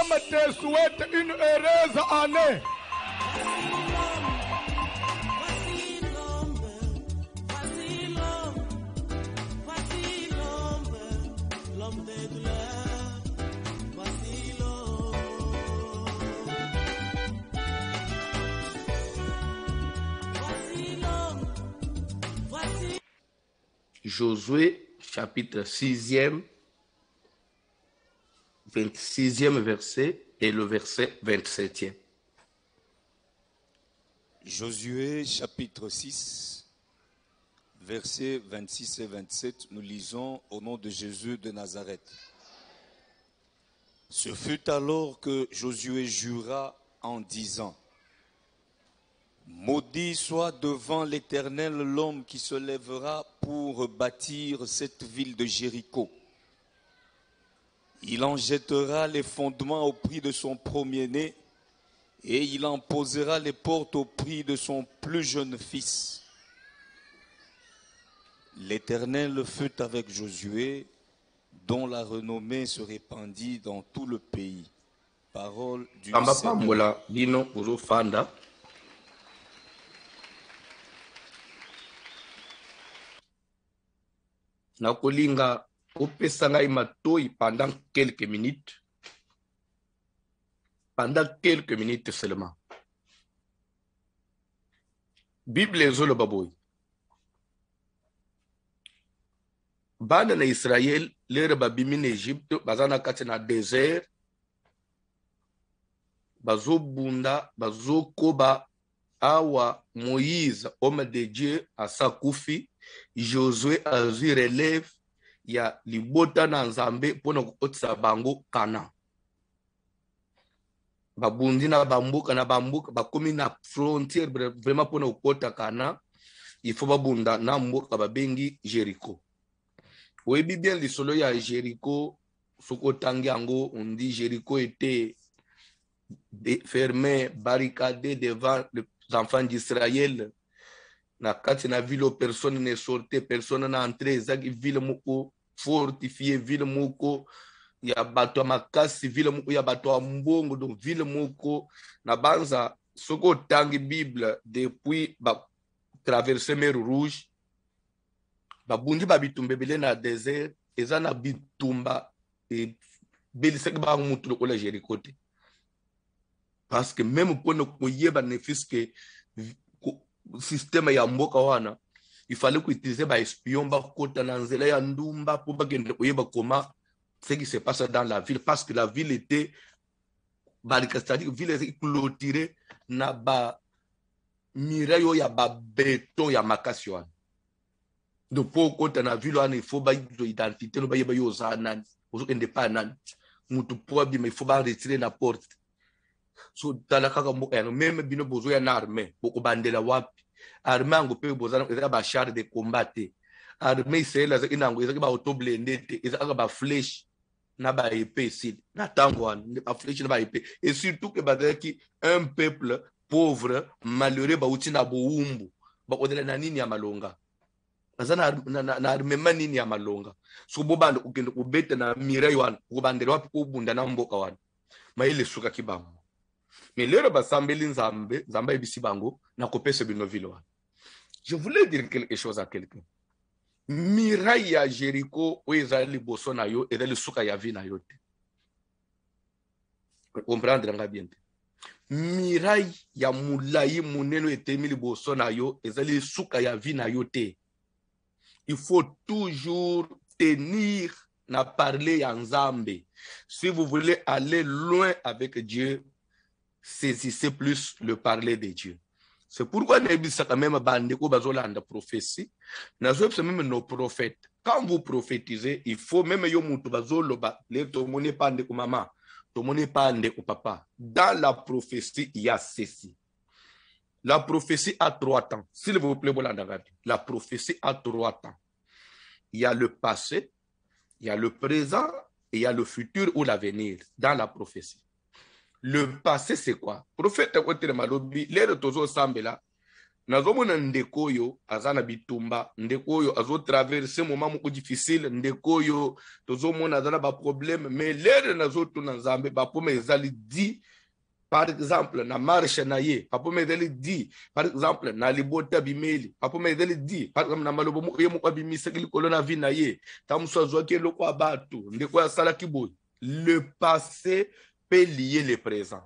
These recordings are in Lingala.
Madame te souhaite une heureuse année. Josué, chapitre 6e, 26e verset et le verset 27e. Josué, chapitre 6, versets 26 et 27, nous lisons au nom de Jésus de Nazareth. Ce fut alors que Josué jura en disant: Maudit soit devant l'Éternel l'homme qui se lèvera pour bâtir cette ville de Jéricho. Il en jettera les fondements au prix de son premier-né et il en posera les portes au prix de son plus jeune fils. L'Éternel fut avec Josué, dont la renommée se répandit dans tout le pays. Parole du Seigneur. Nakolinga opesa ngai matoi pendant quelques minutes. Pendant quelques minutes seulement. Bible ezoloba boy. Bana na Israël lere babimi na Egypte bazana kati na désert. Bazobunda bazokoba awa Moïse homme de Dieu asakufi. Josué azui relève ya libota na Nzambe pona kokotisa bango Kana. Babundi na bambuka bakomi na frontière vraiment pona kokota Kana. Il faut babunda na mboka babengi Jéricho. Oyebi bien lisolo ya Jéricho soko tangi yango on dit Jéricho était fermé, barricadé devant les enfants d'Israël. Na kati na ville personne ne sortait, personne n'a entré. Zaki ville moko fortifié, ville moko ya bato makasi, ville moko ya bato mbongo, donc ville moko na banza soko tangi Bible depuis ba traverser mer Rouge, ba bundi ba bitumba bele na désert, eza na bitumba et belisaki ba mutu lokola Jéricho te. Parce que même pour ne koyeba ne fiske système ya mboka wana, il fallait utiliser ba espion ba kota na nzela ya ndumba pour ba kende koyeba comment ce qui se passe dans la ville, parce que la ville était c'est-à-dire ville était clôturée na ba mirayo ya ba béton ya makasi wana. Donc pour kota na ville wana il faut ba identité no ba yeba yo za nani ozo kende pa nani mutu po bi mais il faut ba retirer la porte. So talaka mboka yango même bino bozo ya na armée boko bandela wapi armée ngo pe bozana eza ba char de combat te armée israël za inango eza ba auto blindé te eza ba flèche na ba épée ici na tango ba flèche na ba épée et surtout que bazaki un peuple pauvre malheureux ba uti na boumbu ba odela na nini ya malonga bazana na armée manini ya malonga so bobanda ukende kubeta na mirayo wana kubandela wapi kubunda na mboka wana maile suka kibango. Mais l'heure basambeli Nzambe, Nzambe ebisi bango na kopesa bino vile wana. Je voulais dire quelque chose à quelqu'un. Miraille ya Jéricho o ezali boso na yo ezali suka ya vi na yo te. Comprendre nga bien te. Miraille ya mulayi muneno etemili boso na yo ezali suka ya vi na yo te. Il faut toujours tenir na parler ya Nzambe. Si vous voulez aller loin avec Dieu, saisissez plus le parler de Dieu. C'est pourquoi nous avons même la prophétie. Nous avons même nos prophètes. Quand vous prophétisez, il faut même papa. Dans la prophétie, il y a ceci. La prophétie a 3 temps. S'il vous plaît, la prophétie a 3 temps. Il y a le passé, il y a le présent et il y a le futur ou l'avenir dans la prophétie. Le passé, c'est quoi? Prophète Malobi, l'air de Tozo Sambela, nazomona ndeko oyo aza na bitumba, ndeko oyo azotraverse moment moko difficile, ndeko oyo tozomona aza na baproblème, mais lere nazotuna nzambe bapoma ezali di par exemple na marche na ye papoma ezali di, par exemple na libota bimeli papoma ezali di, par exemple na malobo moko ye moko abimisaki likolo na vi na ye ta mosu azwaki eloko ya bato ndeko oyo asalaki boye. Le passé peut lier le présent.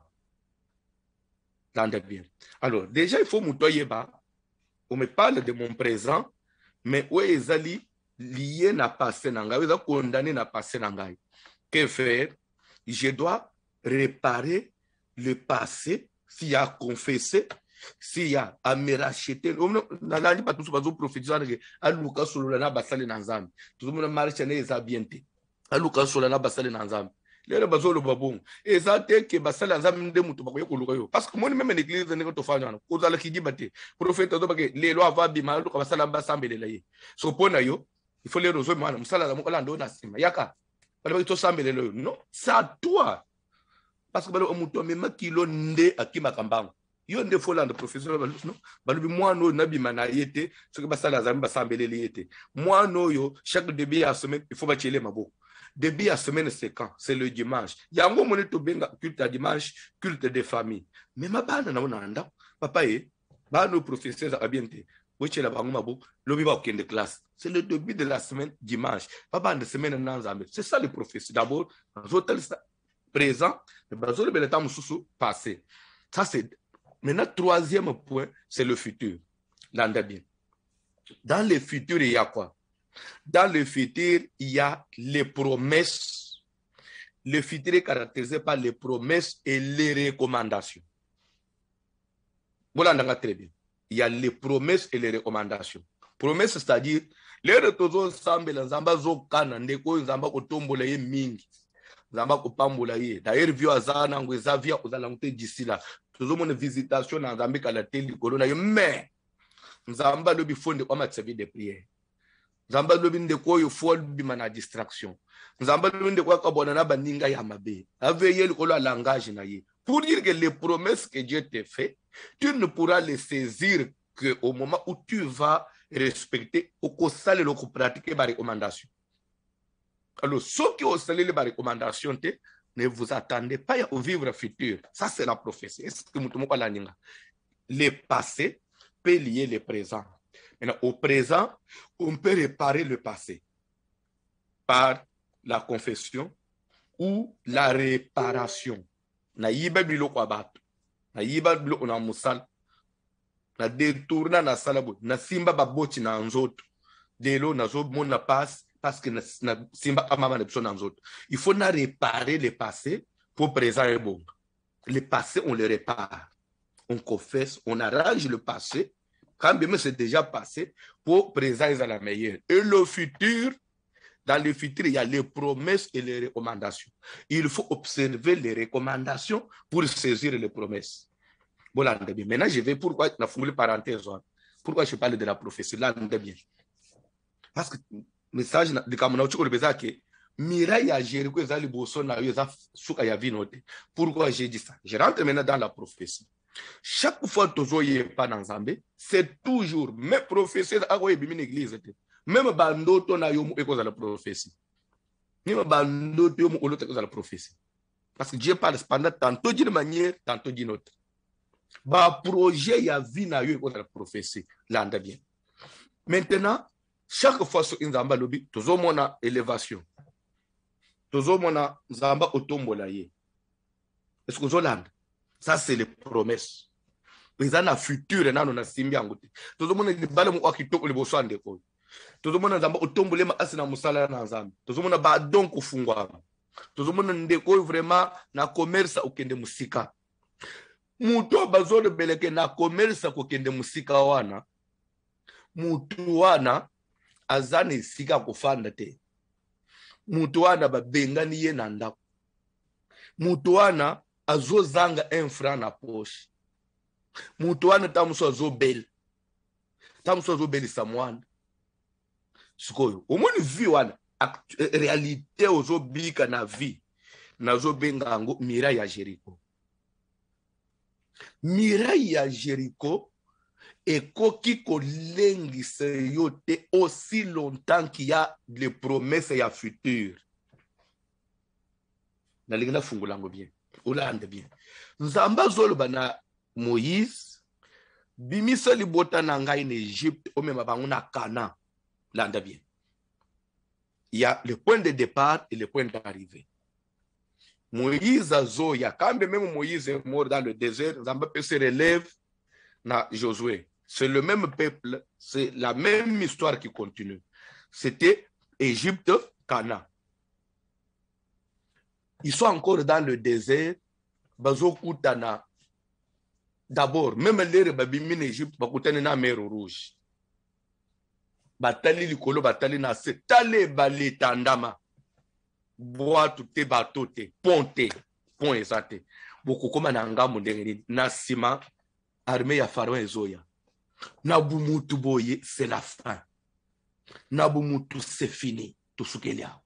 Bien. Alors, déjà, il faut m'outoyeba. On me parle de mon présent, mais où est ali lié na passé nangai, où est condamné na passé nangai. Que faire? Je dois réparer le passé s'il y a confessé, s'il y a à me racheter. Nanani pas tous bazo prophétiser à Lucas solana basale nanzam. Tout le monde marche na ezabiente. À Lucas solana basale nanzam. Les bazolo babon et ça te que basala nzambe nde mutu bakoye koluka yo parce que moi même l'église ne to fanya na kozala kidibate prophète to bake les lois va bima to basala mbasambele la ye so pona yo il faut les rozo mwana musala la mokola ndo na sima yaka bale to sambele lo non ça toi parce que bale mutu même kilo nde akima kambango yo nde fola ndo professeur balu non balu bi mwana na bima na yete so que basala nzambe basambele le yete mwana yo chaque début à semaine il faut bachele maboko. Début à semaine, c'est quand? C'est le dimanche. Il y a un moment où tu as culte à dimanche, culte de famille. Mais ma bande n'a pas papa est, nos professeurs à bien te. C'est le début de la semaine dimanche. Papa de semaine c'est ça le professeur. D'abord, présent, le temps passé. Ça c'est. Maintenant, troisième point, c'est le futur. Dans le futur, il y a quoi? Dans le futur, il y a les promesses. Le futur est caractérisé par les promesses et les recommandations. Voilà, très bien. Il y a les promesses et les recommandations. Promesses, c'est-à-dire, les retours ensemble, les ambazo kana, ndeko nzamba kotombola ye mingi, nzamba kopambola ye. D'ailleurs, vieux azana ngwezavia ozalangte d'ici là. Toujours mon visitation dans nzambe kala teli corona ye, mais nzamba lobi fonde kwa matsavi de prière. Nzamba lobi ndeko yo fol bima na distraction. Nzamba lobi ndeko ka bona na baninga ya mabe. Aveye likolo a langage na ye. Pour dire que les promesses que Dieu te fait, tu ne pourras les saisir que au moment où tu vas respecter ou qu'on sale le pratiquer ma recommandation. Alors, ceux qui ont salé les recommandations, ne vous attendez pas au vivre futur. Ça, c'est la prophétie. Le passé peut lier le présent. Maintenant, au présent, on peut réparer le passé par la confession ou la réparation. Na yiba biloko abato. Na yiba biloko na musala. Na détourna na salabo. Na simba baboti na nzoto. Delo na zo mona passe parce que na simba amama na biso na nzoto. Il faut na réparer le passé pour présent et bon. Le passé, on le répare. On confesse, on arrange le passé. Quand même c'est déjà passé, pour présent est à la meilleure. Et le futur, dans le futur, il y a les promesses et les recommandations. Il faut observer les recommandations pour saisir les promesses. Bon, là, maintenant, je vais pourquoi la formule parenthèse. Pourquoi je parle de la prophétie là, bien. Parce que le message de Kamouna, tu sais que Miraille a géré que les bossons na yoza souka ya vinote. Pourquoi j'ai dit ça? Je rentre maintenant dans la prophétie. Chaque fois que tu pas dans Zambé, c'est toujours mes prophéties à quoi une église. Même bando ton a yomu école à la prophétie. Même bando ton yomu l'autre école à la prophétie. Parce que Dieu parle pendant tantôt d'une manière, tantôt d'une autre. Bah projet y a vu na yo école à la prophétie. Là on bien. Maintenant, chaque fois sur une Zamba lobby, toujours mon élévation. Toujours mon Zamba otombola ye. Est-ce que vous avez ça, c'est les promesses. Les années futures, on a simbi angote. Tout le monde est balé mo akito le bosso ande ko. Tout le monde a zamba otombole ma asina musala na nzambe. Tout le monde ba donc kufungwa. Tout le monde ndeko vraiment na commerce okende musika. Muto bazolo beleke na commerce okende musika wana. Mutu wana azane sika kufanda te. Mutu wana babengani ye na ndako. Mutu wana azo zanga un franc na poche. Mutuana tamuso azo bel. Tamuso azo bel samwana. Sikoyo. Omoni vi wana. Réalité ozo bika na vi. Nazo benga ango miraille ya Jéricho. Miraille ya Jéricho ekoki kolengisa yo te aussi longtemps qu'il y a les promesses ya futur. Nalingi na fungulango bien olande bien nzamba zoloba na Moïse bimisa libota na ngai en Égypte omema bango na Canaan. Landa bien, il y a le point de départ et le point d'arrivée. Moïse azoya quand même Moïse est mort dans le désert, nzamba se relève na Josué. C'est le même peuple, c'est la même histoire qui continue. C'était Égypte, Canaan. Ils sont encore dans le désert. Bazokutana. D'abord, même les babimi en Égypte, bakutana na mer rouge. Batali likolo, batali na se, tale bale tandama. Boa tout bateau te, ponte, pont exacte. Beaucoup comme nanga mondengeni, na sima, armée ya pharaon ezoya. Nabumutu boye, c'est la fin. Nabumutu, c'est fini. Tout ce qu'il y a.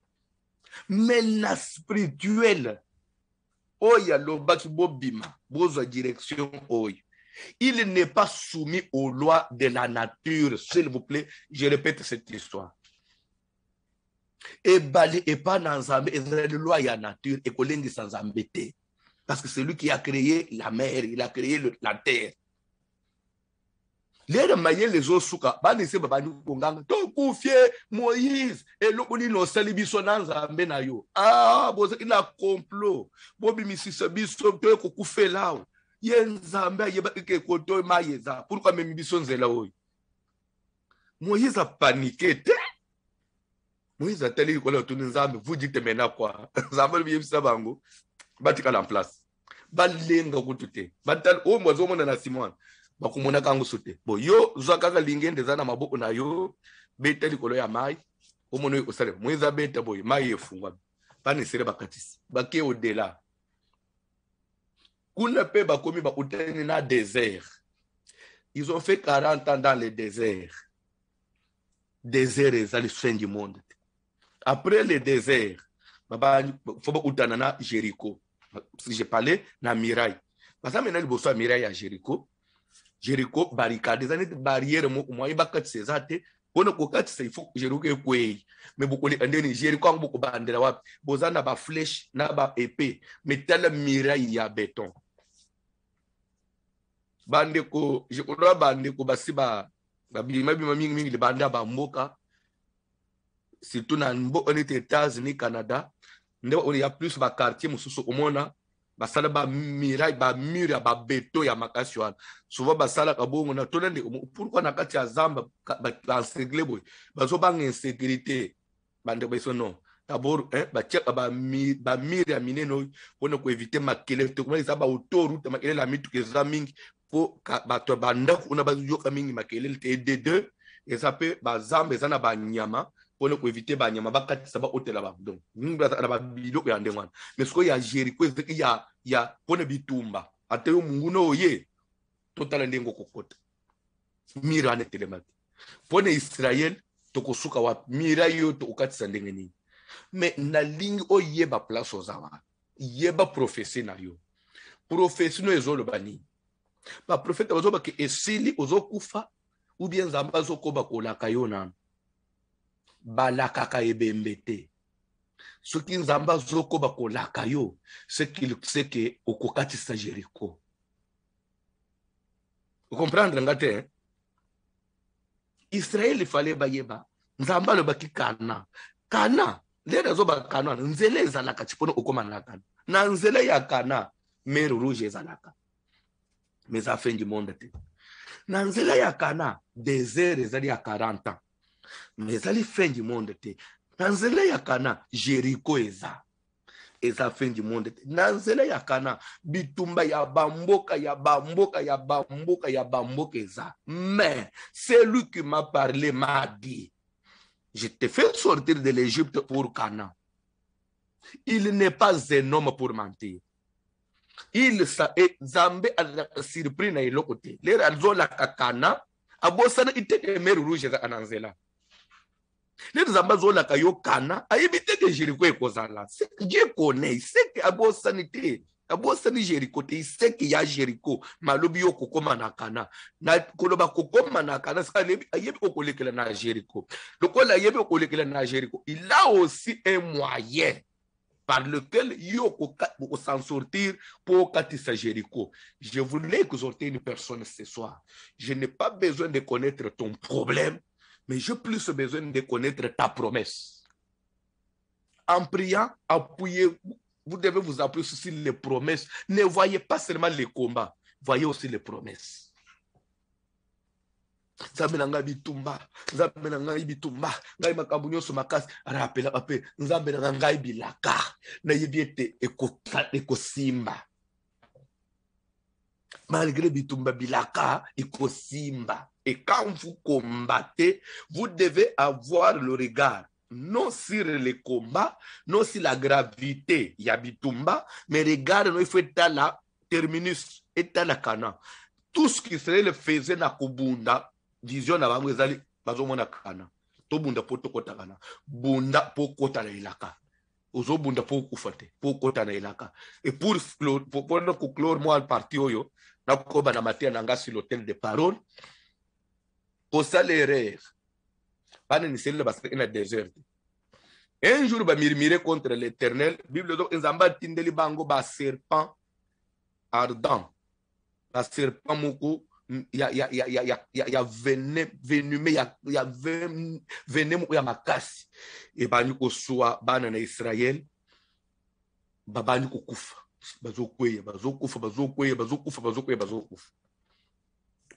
Mais la spirituelle, oya lobaki bobima, bozo direction oya. Il n'est pas soumis aux lois de la nature. S'il vous plaît, je répète cette histoire. Et bali et pas nanzambe, et la loi de la nature, et kolengi sans embêter. Parce que c'est lui qui a créé la mer, il a créé la terre. Les maillés les autres souka, bani se babani konganga, to kufie Moïse, et l'okuni no salibiso nanzambe na yo. Ah, boze ina complot, bobi misisa biso to ko kufe lao. Yenzambe yeba ke koto mayeza. Pourquoi même biso nzela oyo? Moïse a paniqué. Moïse a télé ko la tuni nzambe, vous dites maintenant quoi? Nzambe bi yebisa bango, batika en place. Balenga kutute. Batal o mwazo mona na Simon. Bakumona kango sote. Bo yo zwakaka lingende zana maboko na yo, beta likolo ya mai, o mono yo osale. Moïse beta boy, mai efungwa. Pani sere bakatisi. Bake au-delà. Kuna pe bakomi ba uteni na désert. Ils ont fait 40 ans dans le désert. Désert est la fin du monde. Après le désert, baba faut ba utana na Jéricho. Si je parlais na Miraille. Parce que maintenant il bosso Miraille à Jéricho. Jéricho barricade, des années de barrière mo moyi bakati sezate. Ono kokati se il faut Jéricho ekwe. Mais beaucoup les andeni Jéricho ang beaucoup bandera wapi. Bozana ba flèche na ba épée. Mais tel Miraille ya béton. Bandeko, je crois bandeko basiba babima bima mingi le banda ba mboka. Surtout na mboka on était États-Unis, Canada. Ndeko on y a plus ba quartier mususu omona. Basala ba miraille ba mur ba beto ya makasyo. Souvent basala ka bongo na tonande pourquoi na kati ya zamba ba encercler boy. Bazo ba insécurité. Bande beso non. D'abord ba check ba mur ya mineno pour ko éviter makele to kuma isa ba autoroute makele la mitu ke zamingi pour ba to banda kuna ba yo kamingi makele te de et ça peut ba zamba ezana ba nyama pour ko éviter ba nyama ba kati sa ba hôtel ba donc ninga ba biloko ya ndengwana mais ce ko ya Jéricho ya pone bitumba ate yo munguno oye total ndengo kokota mira ne telemati pone Israël to kosuka wa mira yo to okatisa ndengeni mais na ligne oye ba place ozawa yeba prophétie na yo prophétie no ezolo bani ba prophète ozoba ke esili ozokufa ou bien zamba zokoba kolaka yo na balaka ebembete soki nzamba zokoba kolaka yo c'est qu'il sait que okokatisa Jéricho. Vous comprenez ngate Israël il fallait bayeba nzamba le baki kana lera zoba kana nzele ezalaka tipono okoma na kana na nzele ya kana mer rouge ezalaka mais à fin du monde te na nzela ya kana désert ezali ya 40 ans mais ezali fin du monde te na nzela ya kana Jéricho eza fin du monde te na nzela ya kana bitumba ya bamboka eza mais c'est lui qui m'a parlé m'a dit je te fais sortir de l'Égypte pour Canaan. Il n'est pas un homme pour mentir. Il est Zambé a surpris na ilokote. Les razo la kakana abosana ite mer rouge za ananzela. Les Zamba zo la kayo kana a évité que Jéricho ekozala. Dieu connaît, c'est que abosanité abosani Jéricho te, il sait qu'il y a Jéricho malobi yo kokoma na kana na koloba kokoma na kana ça yebi okolekela na Jéricho lokola yebi okolekela na Jéricho, il a aussi un moyen par lequel yo ko s'en sortir pour katisa Jéricho. Je voulais exhorter une personne ce soir. Je n'ai pas besoin de connaître ton problème, mais j'ai plus besoin de connaître ta promesse. En priant, appuyez, vous devez vous appuyer sur les promesses. Ne voyez pas seulement les combats, voyez aussi les promesses. Nzambe na ngai bitumba, nzambe na ngai bitumba, ngai makambo nyonso makasi arapela pape, nzambe na ngai bilaka, na yebi ete ekosimba. Malgré bitumba bilaka, ekosimba. Et quand vous combattez, vous devez avoir le regard non sur les combats, non sur la gravité, il y a bitumba, mais regarde, il faut être la terminus, être la kana. Tout ce qui serait le faisait na kubunda, vision na bango ezali bazomona kana. To bunda po to kota kana. Bunda po kota na ilaka. Ozo bunda po kufate, po kota na ilaka. Et pour conclure moi le parti oyo, na koba na matia na nga sur l'hôtel de parole, pour ça l'erreur. Pas nécessairement parce qu'il y a désert. Un jour ba murmurer contre l'Éternel, Bible do nzamba tindeli bango ba serpent ardent. Ba serpent moko il y a venimé, il y a venin ya makasi et bani ko soa bana na Israël babani ko kufa bazokufa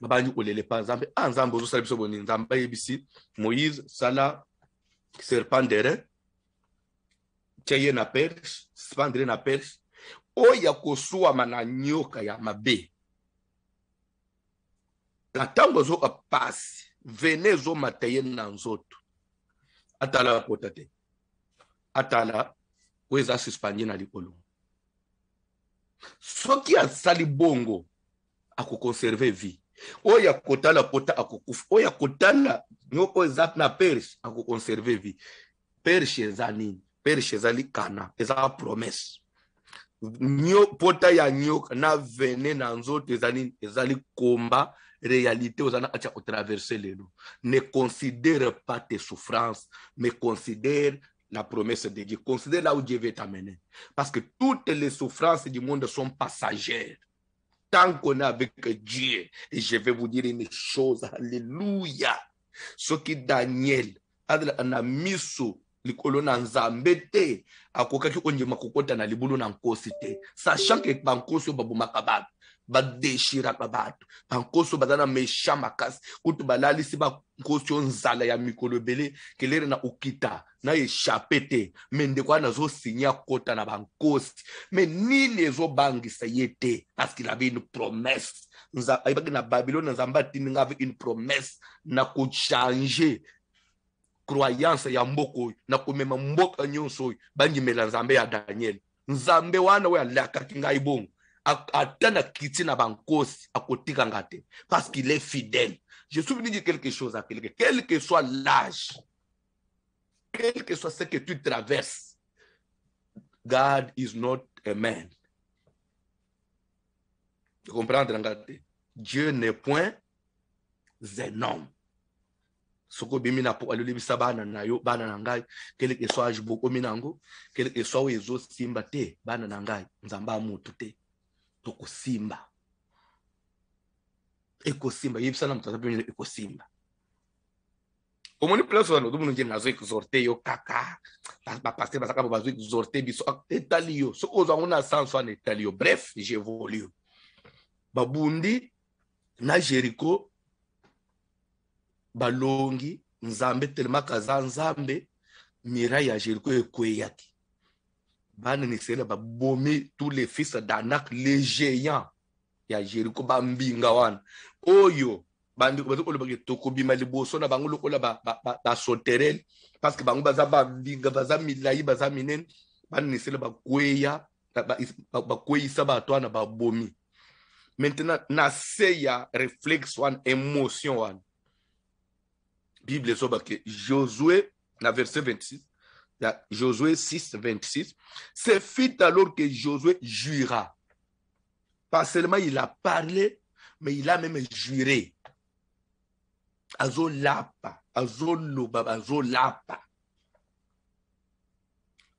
babani ko lele pa nzambe nzambe zo salibiso boni nzambe yebisi Moïse sala serpent d'airain teye na perche spandre na perche oya ko soa mana nyoka ya mabe. La tango zo a passe, venez zo mataye na nzoto. Atala potate. Atala, weza suspendé na likolo. Soki a sali bongo, ako conserver vie. Oya kotala pota ako kufa. Oya kotala nyoko ezat na perche, ako conserver vie. Perche ezani, perche ezali kana, eza promesse. Nyo pota ya nyoka na vene na nzoto ezali komba. Réalité aux années à traverser les loups. Ne considère pas tes souffrances, mais considère la promesse de Dieu. Considère là où Dieu veut t'amener. Parce que toutes les souffrances du monde sont passagères. Tant qu'on est avec Dieu, et je vais vous dire une chose, alléluia. Ce qui Daniel a mis sous les colonnes en Zambete, à Kokaki Onyema Kokota na libulu na nkosite, sachant que Bankoso Babumakabab. Ba déchira kabatu bankoso bazana mesha makasi kutu balali si ba nkoso nzala ya mikolo bele kelere na ukita na échappé mende kwa nazo signer kota na bankosi mais nini ezo bangisa yete parce qu'il avait une promesse nza ayibaki na Babylone nzamba tini avait une promesse na ko changer croyance ya mboko na ko mema mboka nyonso bangimela nzambe ya Daniel nzambe wana we alaka kinga ibongo atana kiti na bankosi akotika ngate parce qu'il est fidèle. Je suis venu dire quelque chose à quelqu'un, quel que soit l'âge, quel que soit ce que tu traverses, God is not a man. Tu comprends? Dieu n'est point un homme. Soko bimina po alulibisa bana na yo bana na ngai quel que soit âge boko minango quel que soit ezo simba te bana na ngai nzamba mutu te. Simba ekosimba yebisana mutatape mine ekosimba omoni place wana odo munonje nazo exhorter yo kaka ba pasteur basaka bazo exhorter biso etali yo so ozo ngona sans wana etali yo bref j'évolue babundi na Jéricho balongi nzambe telema kaza nzambe mira ya Jéricho ekweyaki. Bana nisela ba bomi tous les fils d'Anak, les géants. Ya Jéricho bambinga wana. Oyo bandi ko bazoko lebake tokobima liboso na bango lokola ba soterel parce que bango baza bambinga baza milayi baza minen bana nisela ba kweya ba kweyisa ba twana ba bomi. Maintenant na seya réflexe wan émotion wan. Bible soba que Josué na verset 26 Josué 6, 26. C'est fit alors que Josué jura. Pas seulement il a parlé, mais il a même juré. Azo lapa, azo loba, azo lapa.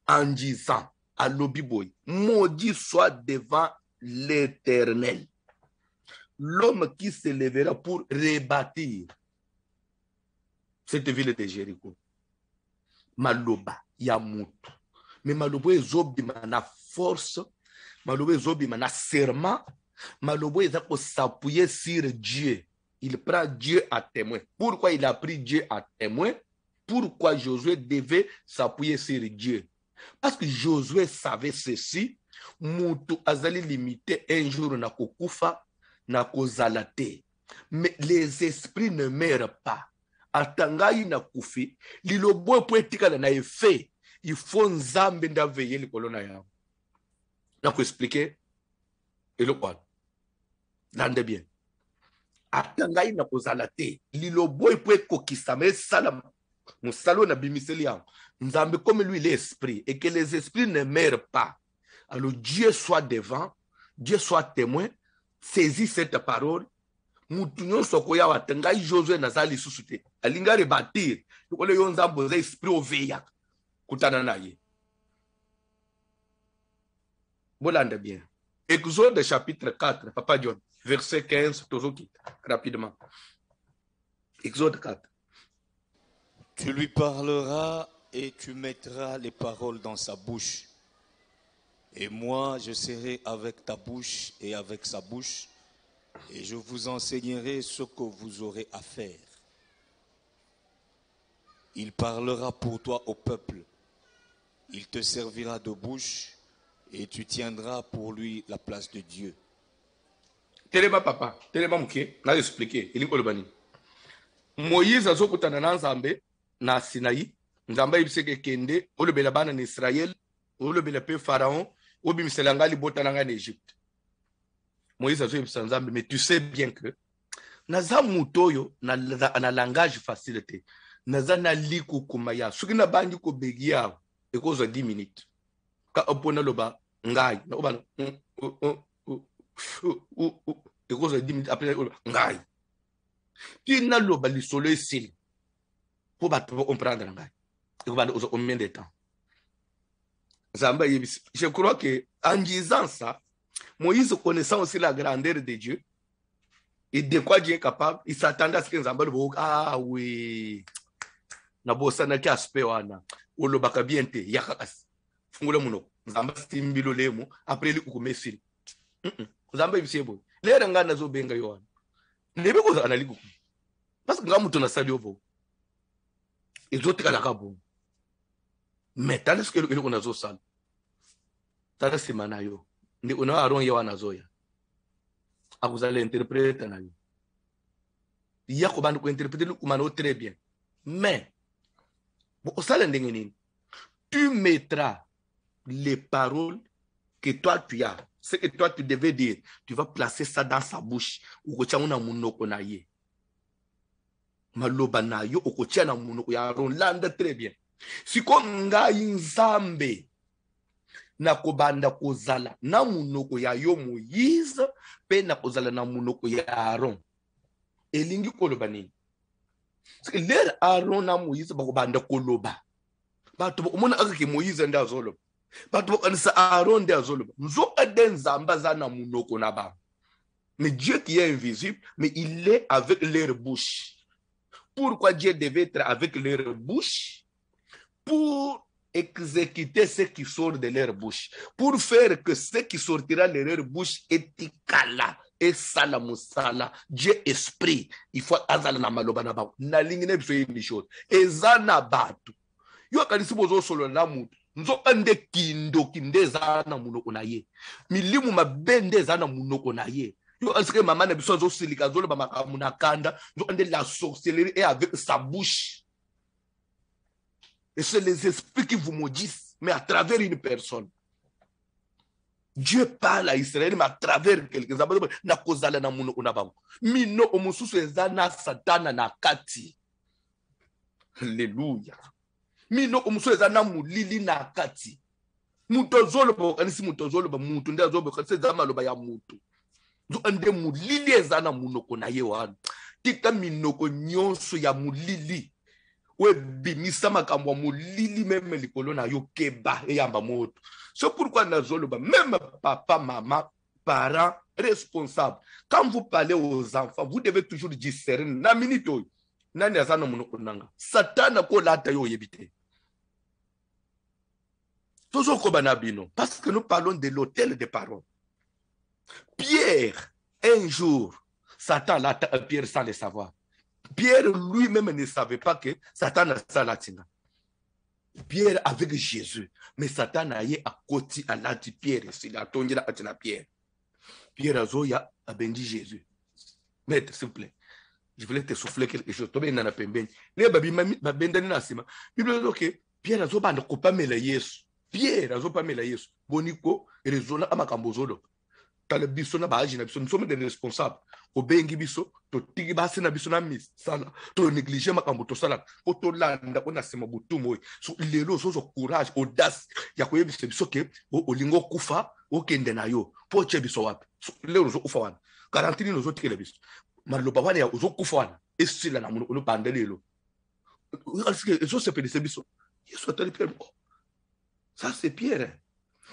En disant à l'obiboy, maudit soit devant l'Éternel l'homme qui se lèvera pour rebâtir cette ville de Jéricho. Maloba, yamutu. Mais malobo ezobima na force, malobo ezobima na serment, malobo ezako s'appuyer sur Dieu. Il prend Dieu à témoin. Pourquoi il a pris Dieu à témoin? Pourquoi Josué devait s'appuyer sur Dieu? Parce que Josué savait ceci, mutu azali limité un jour na kokufa, na kozalate. Mais les esprits ne meurent pas. Atangai na kufi, lilobo poetika na effet, il faut nzambe nda veiller le colonna ya. Na ko expliquer et le quoi. Lande bien. Atangai na kozalate, lilobo poe kokisa mais salam. Musalo na bimiseli ya. Nzambe comme lui l'esprit et que les esprits ne meurent pas. Alors Dieu soit devant, Dieu soit témoin, saisis cette parole. Mutunyo sokoya watangai Josué nazali susute. Alinga rebatir. Yokole yonzambo za esprit oveya. Kutana naye. Bolande bien. Exode chapitre 4, Papa John, verset 15, Tozoki, rapidement. Exode 4. Tu lui parleras et tu mettras les paroles dans sa bouche. Et moi, je serai avec ta bouche et avec sa bouche, et je vous enseignerai ce que vous aurez à faire. Il parlera pour toi au peuple. Il te servira de bouche, et tu tiendras pour lui la place de Dieu. Telema papa, telema mke, na expliquer, il est bani. Moïse azokutana na Nzambe na Sinaï, Nzambe ibiseke kende, olobela bana na Israël, olobela pe Pharaon, obimiselangali botananga en Égypte. Moïse azobisa Nzambe, mais tu sais bien que naza mutoyo na langage facilité. Naza na liku kumaya. Suki na bangi ko begia e ko 10 minutes. Ka opona loba ngai, na obana e ko 10 minutes après ngai. Tu na loba li solo ici. Pour ba comprendre ngai. E ko ba au combien de temps? Zamba yebisi. Je crois que en disant ça, Moïse connaissant aussi la grandeur de Dieu et de quoi Dieu est capable, il s'attendait à ce que Nzamba le voie. Ah oui. Na bosa na ki aspect wana. Olo baka biente yakakas. Fungule muno. Nzamba stimbilo lemo après li kukumesili. Nzamba yibisebo. Lera ngana zo benga yowana. Lebe ko za analiku. Parce que ngamuto na sali ovo. Ezotika la kabo. Mais tant que le ko nazo sal. Tara simana yo. Ndi una aron ya wanazoya. Akuzale interprète na yo. Yako bandu ko interpréter ko mano très bien. Mais tu mettras les paroles que toi tu as, ce que toi tu devais dire, tu vas placer ça dans sa bouche. Maloba na yo okotia na munoko ya Aaron, landa très bien. Siko ngai Nzambe na kobanda kozala na munoko ya yo Moïse pe na kozala na munoko ya Aaron. Elingi koloba nini? C'est l'air Aaron na Moïse bakobanda koloba. Bato omona akake Moïse nda zoloba. Bato kanisa Aaron nda zoloba. Nzo eden zamba za na munoko na ba. Mais Dieu qui est invisible, mais il est avec leur bouche. Pourquoi Dieu devait être avec leur bouche? Pour exécuter ce qui sort de leur bouche. Pour faire que ce qui sortira de leur bouche est ikala. Et salamusala, Dieu esprit, il faut azala na maloba na ba. Na lingine biso yini chose. Ezana batu. Yo kanisi bozo solo na mutu. Nzo ande kinde zana munoko na ye. Milimu mabende zana munoko na ye. Yo anske mama na biso zo silika zo le bamaka munakanda. Nzo ande la sorcellerie est avec sa bouche. Et c'est les esprits qui vous maudissent, mais à travers une personne. Dieu parle à Israël, mais à travers quelqu'un. Na kozala na muno unabango. Mino omususu ezana satana na kati. Alléluia. Mino omususu ezana mulili na kati. Muto zolo bo kanisi muto zolo ba mutu nda zolo kanisi zama loba ya mutu. nzo ande mulili ezana munoko na ye wana tika minoko nyonso ya mulili we bimisa makambo mulili meme likolo na yo keba eyamba moto. C'est pourquoi nazoloba même papa maman parents responsables, quand vous parlez aux enfants vous devez toujours discerner na minute oyo nani azana munoko nanga satana ko lata yo yebite toujours ko banabino parce que nous parlons de l'autel des paroles. Pierre un jour Satan lata Pierre sans le savoir. Pierre lui-même ne savait pas que Satan a ça latina. Pierre avec Jésus, mais Satan a eu à côté à lati Pierre, c'est la tongue la atina Pierre. Pierre Azoya a béni Jésus. Maître, s'il vous plaît, je voulais te souffler quelque chose. Tu n'as pas béni. Les babi ma bendani na sima. Bible dit que Pierre Azoba ne coupe pas mela Yesu. Pierre Azoba mela Yesu. Boniko rezona amakambozodo. Tale biso na baji na biso, nous sommes des responsables. Obengi biso, to tigi basi na biso na misala, to négliger makambo to sala, ko to landa ko na sema butu moy. So lelo so courage, audace ya ko yebisa biso ke o lingo kufa, o kende na yo. Po che biso wapi. So lelo so kufa wana. Garantini no zo tikele biso. Maloba wana ya zo kufa wana. Esila na muno pandelelo. Eso se pédé biso. Yesu atali Pierre. Ça c'est Pierre.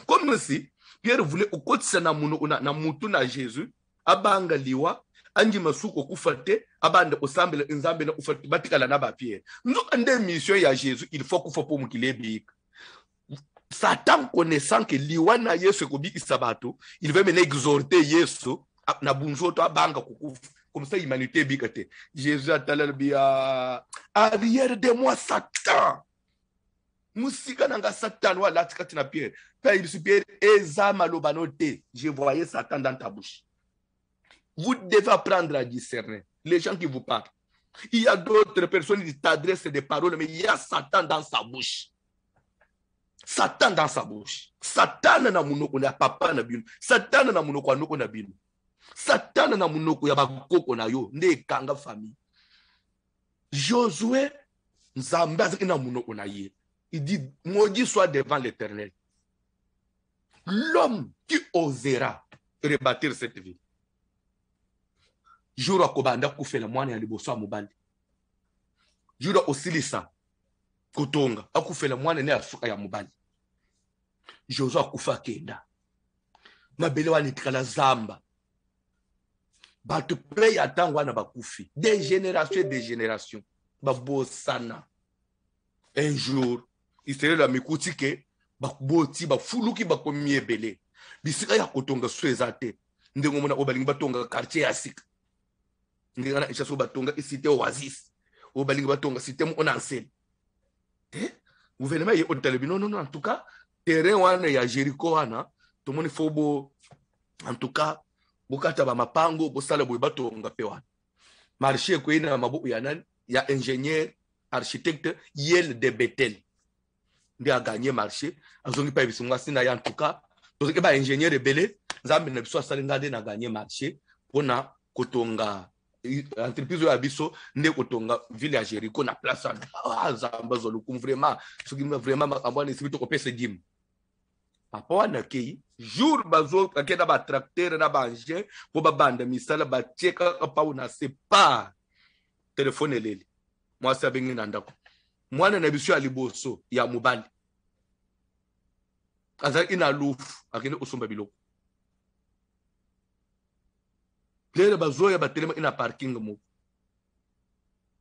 Comme si Pierre voulait au côté na mutu na Jésus abanga liwa anji masuko kufate abanda osambele nzambe na ufate batikala na ba Pierre nous ande mission ya Jésus il faut kufa pour mukilebi Satan connaissant que liwa na Yesu ko biki sabato il veut mener exhorter Yesu na bunjoto abanga kukufa comme ça humanité bikate Jésus atalabia arrière de moi Satan musika nanga Satan wa latikati na Pierre. Pierre ezama lobanote. Je voyais Satan dans ta bouche. Vous devez apprendre à discerner les gens qui vous parlent. Il y a d'autres personnes qui t'adressent des paroles, mais il y a Satan dans sa bouche. Satan dans sa bouche. Satan na munoko na papa na bino. Satan na munoko anoko na bino. Satan na munoko ya bakoko na yo. Ne kanga famille. Josué nzamba na munoko na ye. Il dit, maudit soit devant l'Éternel l'homme qui osera rebâtir cette ville. Jour kobanda kufela mwana ya liboso ya mobali. Jour osilisa kotonga akufela mwana ne asuka ya mobali. Josué akufa kenda. Mabele wana itikala zamba. Batu pe ya tango wana bakufi. Des générations babosana. Un jour il serait la mikutike bakuboti bafuluki bakomi ebele bisika ya kotonga swezate ndengo mona obalingi batonga quartier ya sika ndenga na ishaso batonga cité oasis obalingi batonga cité mo onansel gouvernement ye otalebi non en tout cas terrain wana ya Jericho wana to moni fobo en tout cas bokata ba mapango bosala boy batonga pe wana marché ko ina mabuku ya nani ya ingénieur architecte Yel de Bethel. Il a gagné marché. En tout cas, donc ba ingénieur rebelle, nzambe na biso asalingade na gagné marché pona kotonga entreprise ya biso nde kotonga ville ya Jericho na place nzamba zolukum vraiment soki vraiment makambwa ni sibito ko pesa dim. Papa wana kei jour bazo akenda ba tracteur na ba engin po ba banda misala ba cheka pa una sepa téléphone leli. Moi ça bengi na ndako. Mwana na biso ya liboso ya mobali. Azali ina lufu akende osomba biloko. Lele bazo ya batelema ina parking mo.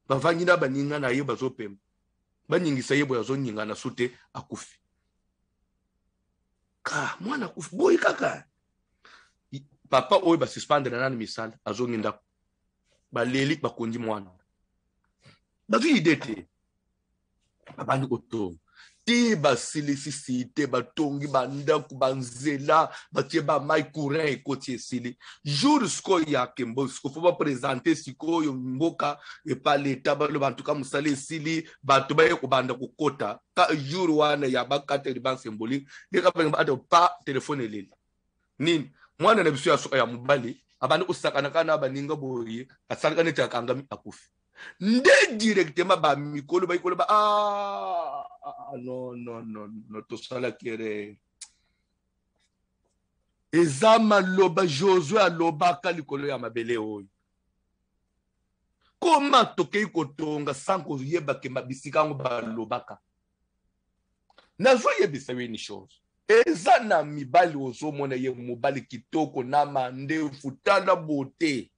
Bavangi na baninga na ye bazo pema. Banyingisa yebo yazo nyinga na sute akufi. Ka mwana akufi boy kaka. Papa oyo ba suspendre na nani misala azo nginda. Ba leli bakondi mwana. Bazo idete. Babani oto. Ti basilisi site batongi bandaku banzela batie ba mai courant ekoti esili. Jour sko ya kembo sko fo ba présenter siko yo mboka e pa leta ba lo bantu ka musale esili bato ba ko banda ko kota ka jour wana ya ba kateri ban symbolique de ka ba pa téléphone leli. Nini mwana na biso ya so ya mubali abandi usakana kana baninga boye asalika ne takangami akufi. Nde directement ba mikolo ba ikolo ba non to sala kere eza maloba Josué alobaka likolo ya mabele oyo. Koma tokei kotonga sans koyeba ke mabisika yango balobaka. Nazoyebisa yo une chose. Eza na mibali ozomona ye mobali kitoko na mandefu tala beauté.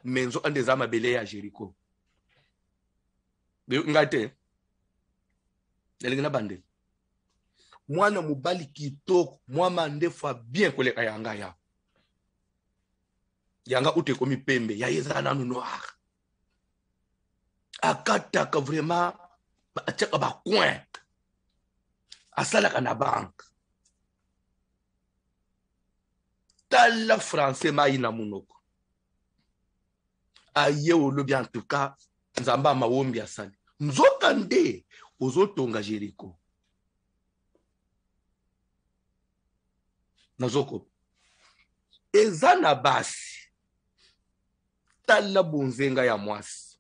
Menzo andeza mabele ya Jericho. Ngate. Nelingina bande. Mwana mobali kitoko, mwa mandefu bien koleka yanga ya. Yanga ute komi pembe, ya yeza nanu noir. Akataka vraiment, achaka ba coin. Asalaka na banque. Tala français maï na munoko. Aye olobi en tout cas, nzamba mawombi asali. Nzokande, ozotonga Jericho. Nazoko. Ezana basi. Tala bonzenga ya mwasi.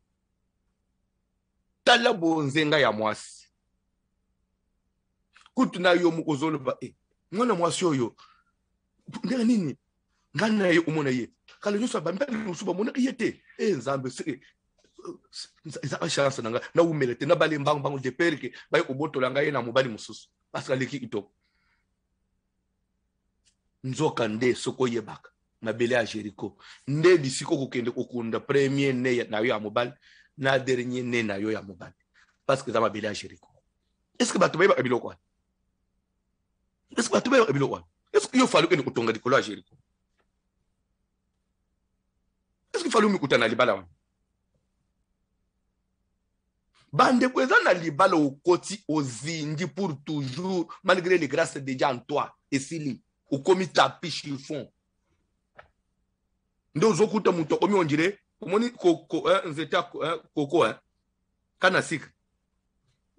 Tala bonzenga ya mwasi. Kutuna yo mukozolo ba mwana mwasi oyo. Ndenge nini? Ngana ye umona ye. Kala nyoso ba mbele musuba mona yete. Nzambe se eza chance nanga na umelete na bale mbangu bangu de perke ba kobotola nga ye na mobali mususu. Parce que leki kitoko. Nzoka nde soko yebaka mabele ya Jericho nde bisiko kokende kokunda premier ne na yo ya mobali na dernier ne na yo ya mobali parce que za mabele ya Jericho. Est-ce que bato bayeba biloko wana? Est-ce que bato bayeba biloko wana? Est-ce que yo falu kende kotonga likolo ya Jericho? Est-ce que falu mikutana libala wana? Bande kweza na libala okoti ozindi pour toujours malgré les grâces de Dieu en toi et sili au komi tapis chiffon. Ndo zokuta muto komi onjire umoni koko nzeta koko kana sikre.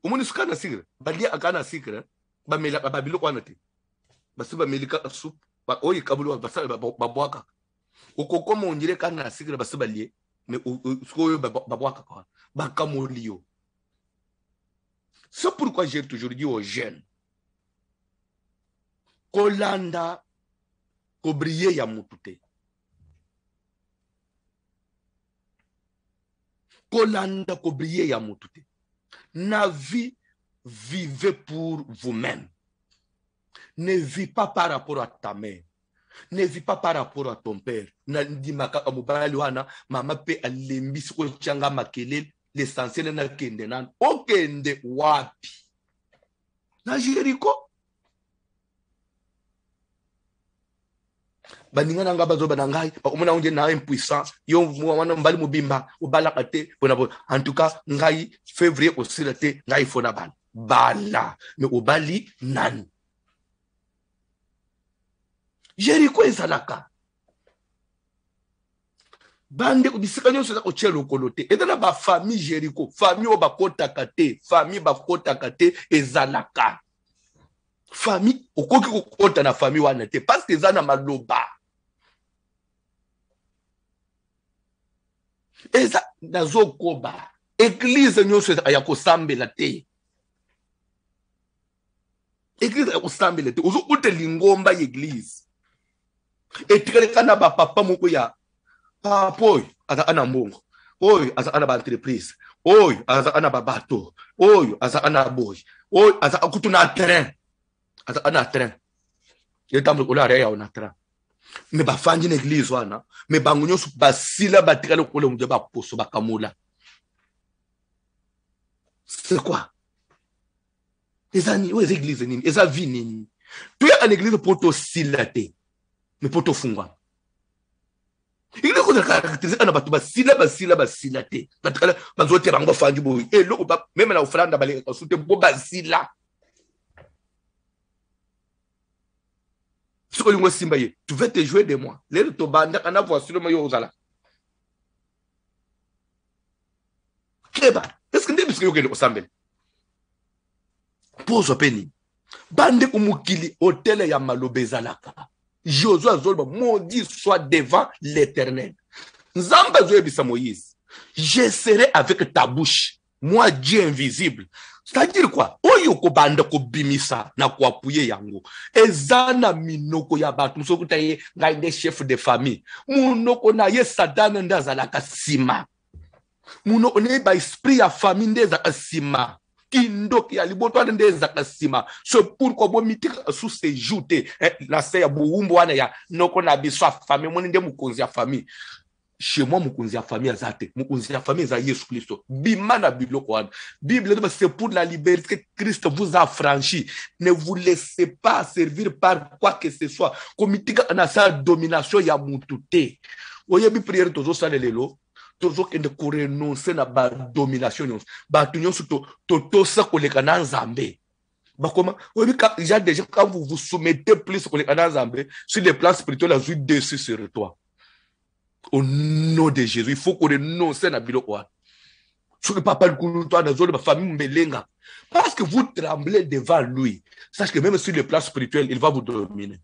Umoni sukana sikre balia akana sikre ba mela ba bilo kwana te. Basiba melika soup ba oyi kabulu ba babwaka. Okoko mo onjire kana sikre basiba lie mais skoyo babwaka kwa ba kamolio. C'est pourquoi j'ai toujours dit aux jeunes kolanda kobriye ya mutute. Kolanda kobriye ya mutute. Na vie, vivez pour vous-même. Ne vis pas par rapport à ta mère. Ne vis pas par rapport à ton père. Na di maka amubali wana mama pe alembisi ko changa makelele l'essentiel na kende nan. Okende wapi? Na Jericho. Baningana nga bazo banangai ba umona unje na impuissant yo mwana mbali mubimba ubala kate bona en tout cas ngai février osirate ngai fona bala mais ubali nani Jericho ezalaka bande kubisika nyonso za kochelo kolote edana ba famille Jericho famille o bakota kate famille bakota kate ezalaka famille okoki kokota na famille wana te parce que ezana maloba. Eza nazokoba église nyonso ya kosambela te. Église ya kosambela te ozo ute lingomba église. Etikale kana ba papa moko ya papoy aza ana mbongo. Oy aza ana ba entreprise. Oy aza ana ba bateau. Oy aza ana boy. Oy aza akutuna terrain. Aza ana terrain. Yetambo kola ya ona terrain. Mais ba fanji na église wana mais bango nyonso basila batikala kola muje ba poso bakamula. C'est quoi? Ezani ou église nini? Eza vie nini? Tu es en église pour to silate mais pour to fungwa. Église ko caractérisé na batu basila te. Batikala bazote bango fanji boy. Et loko même na ofranda bale kasute bo basila. Tu veux te jouer de moi. Les tobanda en avoir sur le maillot aux ala. Est-ce que tu es au Sambel? Pose au péni. Bande umukili hôtel ya malobezalaka. Josué Zolba, maudit soit devant l'Éternel. Nzamba Zoé Bisa Moïse. Je serai avec ta bouche, moi Dieu invisible, C'est-à-dire quoi? Oyo ko banda ko bimisa na ko apuye yango. Ezana minoko ya batu msoko taye ngaide chef de famille. Munoko na ye sadana ndazala kasima. Munoko ne ba esprit ya famille ndeza kasima. Kindoki ya liboto ndeza kasima. C'est pourquoi bo mitika sous se joute na se ya buumbo wana ya noko na biswa famille moni nde mukonzi ya famille. Chez moi, mukunzi ya famille azate, mukunzi ya famille za Yesu Christo. Bimana biloko wana. Bible dit c'est pour la liberté que Christ vous a franchi. Ne vous laissez pas servir par quoi que ce soit. Komitika na sa domination ya mutute. Oye bi prière tozo salelelo. Tozo kende ko renoncer na ba domination. Ba tunyo to sa koleka na nzambe. Bah comment? Oui, il y a des gens quand vous vous soumettez plus koleka na nzambe sur les plans spirituels la joue dessus sur toi. Au nom de Jésus, il faut qu'on renonce à biloko. Sur le papa le couloir dans la famille Mbelenga. Parce que vous tremblez devant lui. Sache que même sur le plan spirituel, il va vous dominer.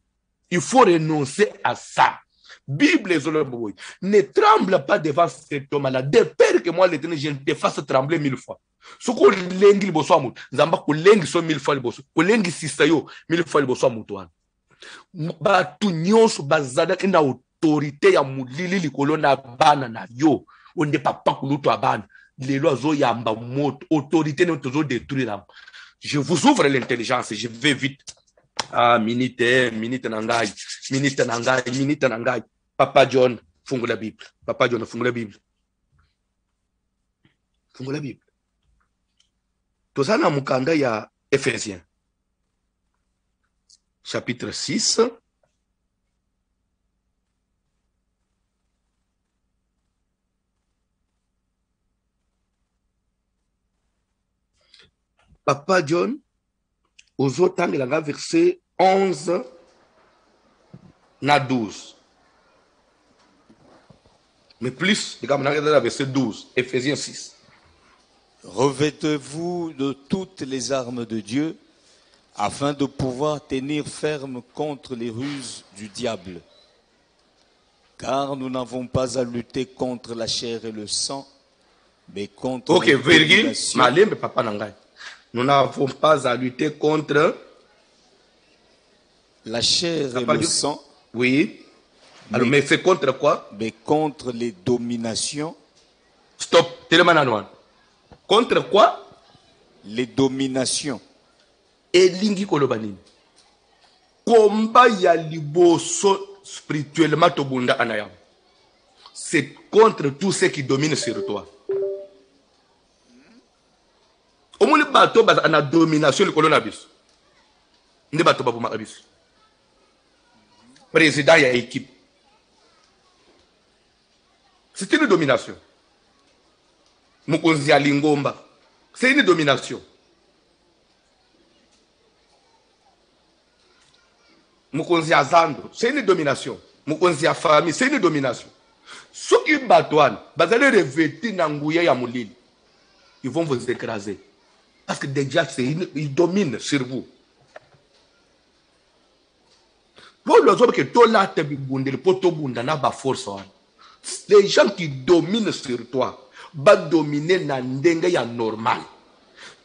Il faut renoncer à ça. Bible ne tremble pas devant cet homme-là. De peur que moi, l'Éternel, je te fasse trembler 1000 fois. Ce qu'on lengi liboso amut. Zamba ko lengi so 1000 fois liboso. Ko lengi sisayo 1000 fois liboso amutwana. Ba tu nyonso bazada ina autorité ya mulili likolo na bana na yo onde papa kuluto abana lelo azo yamba moto autorité ne tozo détruire. Je vous ouvre l'intelligence, je vais vite. Ah minute nangai Papa John fungu la Bible. Papa John fungu la Bible. Fungu la Bible. Tozana mukanda ya Ephésiens chapitre 6. Papa John, aux autres verset 11 na 12. Mais plus, verset 12, Ephésiens 6. Revêtez-vous de toutes les armes de Dieu afin de pouvoir tenir ferme contre les ruses du diable. Car nous n'avons pas à lutter contre la chair et le sang, mais contre les dominations. Malembe papa nangai. Nous n'avons pas à lutter contre la chair et le sang. Oui. Alors, mais c'est contre quoi? Mais contre les dominations. Stop. Contre quoi? Les dominations. Et lingi kolobani. Combat ya liboso spirituellement tobunda anayam. C'est contre tout ce qui domine sur toi. Omuli bato baza na domination likolo na biso. Nde bato babuma biso. Président ya équipe. C'est une domination. Mukonzi ya Lingomba. C'est une domination. Mukonzi ya Zando. C'est une domination. Mukonzi ya famille. C'est une domination. Ceux qui battent, bazale revêtir na nguya ya mulili. Ils vont vous écraser. Parce que déjà, ils dominent sur vous. Les gens qui dominent sur toi vont dominer na ndenga ya normal.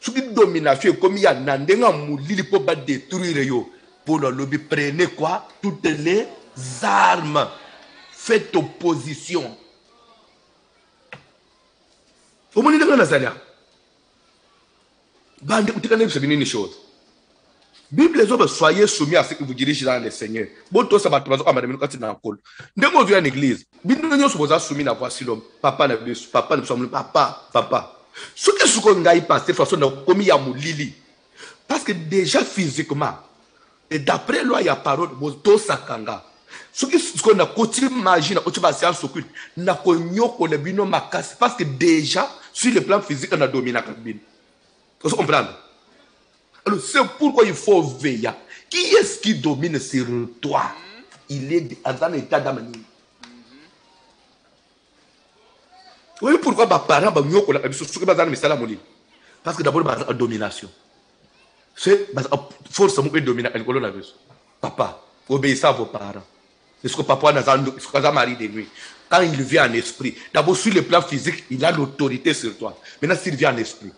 Ce qui domination comme il y a na ndenga mulili pour détruire yo. Pour le lobby, prenez quoi? Toutes les armes. Faites opposition. Au moment de Nazaria. Bande, vous une chose. Bible les hommes soyez soumis à ce que vous dirigez dans le Seigneur. Bon, tout ça va te passer à madame quand tu n'as pas. Dès qu'on vient à l'église, Bible nous sommes soumis à voici l'homme. Papa ne veut papa ne sommes papa. Ce que ce qu'on a passé de façon comme il y a mon lili. Parce que déjà physiquement, et d'après loi il y a parole, tout ça kanga. Ce qu'on a continué imaginer, on va séance occulte, n'a connu qu'on le bino makas parce que déjà sur le plan physique on a dominé la cabine. Vous comprenez? Alors c'est pourquoi il faut veiller. Qui est-ce qui domine sur toi? Il est dans l'état d'amani. Oui, pourquoi mes parents parce que d'abord la domination. C'est forcément une domination. Papa, obéissez à vos parents. Est-ce que papa a mari de nuit? Quand il vient en esprit, d'abord sur le plan physique, il a l'autorité sur toi. Maintenant, s'il vient en esprit,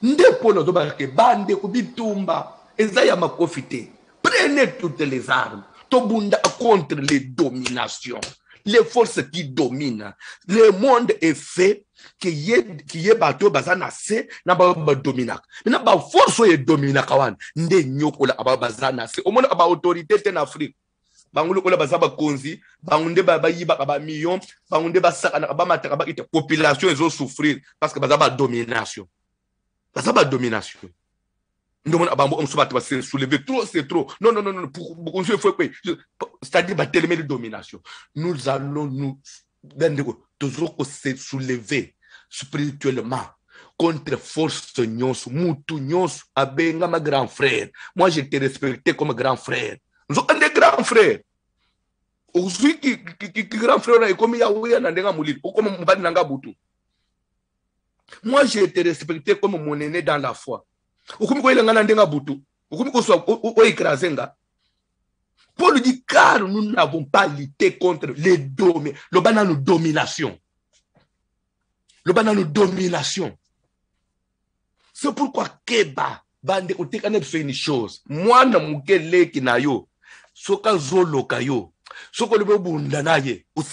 Ndepo na zoba ke bande kubitumba ezaya makofite. Prenez toutes les armes. Tobunda contre les dominations, les forces qui dominent. Le monde est fait qui est bateau bazana se na ba dominak. Na ba force est dominakawan. Nde nyokola aba bazana se. Au monde aba autorité en Afrique. Bangulu kola bazaba konzi, bangunde ba yiba ba million, bangunde ba sakana ba mataka ba ite population ezo souffrir parce que bazaba domination. Bazaba domination. Nous avons se soulever trop, c'est trop. Non, non, non, non, pour c'est-à-dire la domination. Nous allons nous toujours se soulever spirituellement contre force nyos, mutu nyos, abenga ma grand frère. Moi, je te respectais comme grand frère. Nous sommes des grands frères. Aujourd'hui, qui grand frère est comme Yahweh Nandenga Moulit, ou comme Mbadi Nanga Boutou. Moi, je te respectais comme mon aîné dans la foi. Paul dit car nous n'avons pas lutté contre les dominations. Le banano domination. C'est pourquoi Keba bande otekane fait une chose. Moi na mukele kinayo. Soka zolo kayo. Soko le bunda naye. Ou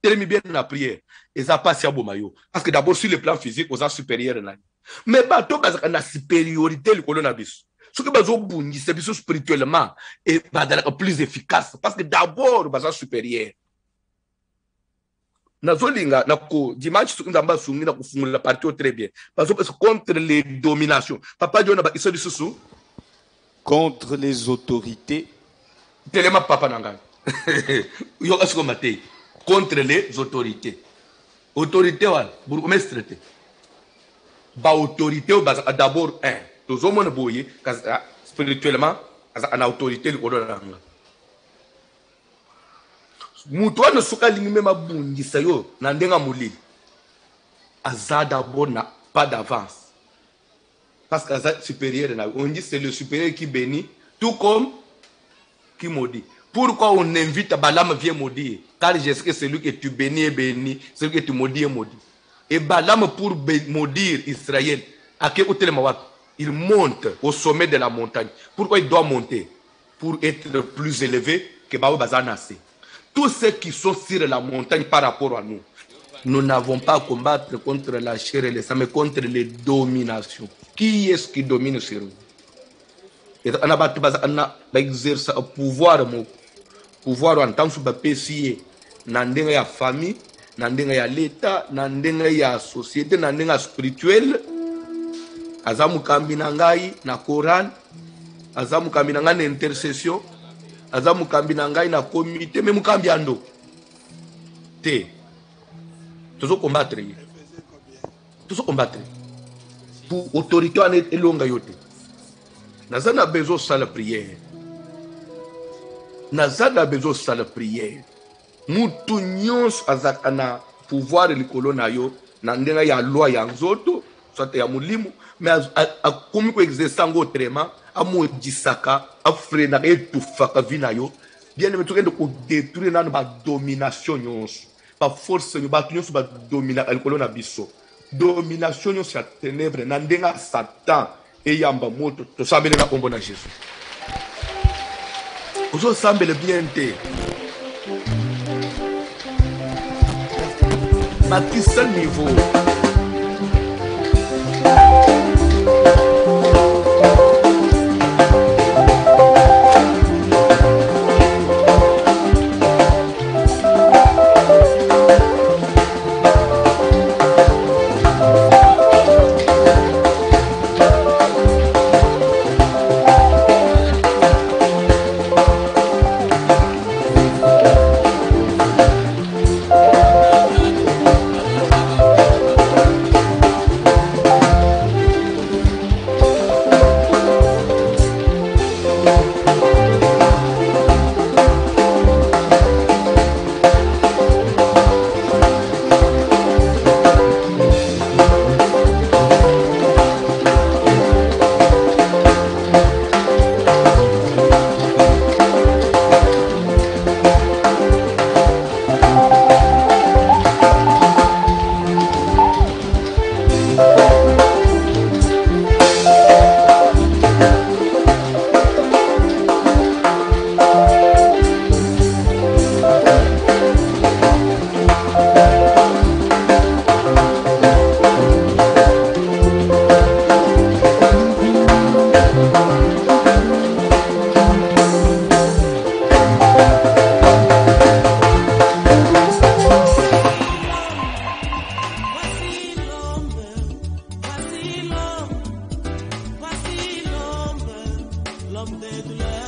telemi bien na prière. Et ça passe à Bomayo. Parce que d'abord sur le plan physique, aux ans supérieurs naye. Mais bateau bazaka na supériorité le colonavis. Ce que bazo bungi c'est biso spirituellement et badala plus efficace parce que d'abord baza supérieur. Nazolinga nako dimanche tukunda sungi na kufungula la partie très bien. Parce que contre les dominations. Papa Dieu na ba iso disusu contre les autorités. Telema papa nanga. Yo asko matei contre les autorités. Autorité wala bourgmestre te. Ba autorité d'abord un tous au monde boye spirituellement en autorité le kodoranga mutu wana suka lingime mabungi sayo na ndenga muli aza d'abord na pas d'avance parce que aza supérieur na on dit c'est le supérieur qui bénit tout comme qui maudit. Pourquoi on invite Balaam vient maudire car je sais que celui que tu bénis est béni, celui que tu maudis est maudit. Et Balaam, pour maudire Israël, il monte au sommet de la montagne. Pourquoi il doit monter? Pour être plus élevé que Baou Bazanase. Tous ceux qui sont sur la montagne par rapport à nous, nous n'avons pas à combattre contre la chair et le sang, mais contre les dominations. Qui est-ce qui domine sur nous? Et on a exercer un pouvoir en tant que PCA, dans la famille. Nandenga ya l'État, nandenga ya société, nandenga spirituelle, azamu kambi nangai na Coran, azamu kambi nangai na intercession, azamu kambi nangai na comité, mais mukambi ando. Te. Toujours combattre. Toujours combattre. Pour autorité en elonga yote. Nazana besoin de la prière. Nazana besoin de la prière. Mutu nyons azakana pouvoir likolo na yo na ndenga ya loi ya nzoto soit ya mulimu mais akomi ko exercer ngo autrement amodisaka afrena etufaka vina yo bien mais tokende ko détruire na ba domination nyons ba force yo ba nyons ba domina likolo na biso domination nyons ya ténèbres na ndenga Satan e yamba moto to sambele na kombo na Jésus ozo sambele bien te. À quel niveau? l'homme des douleurs.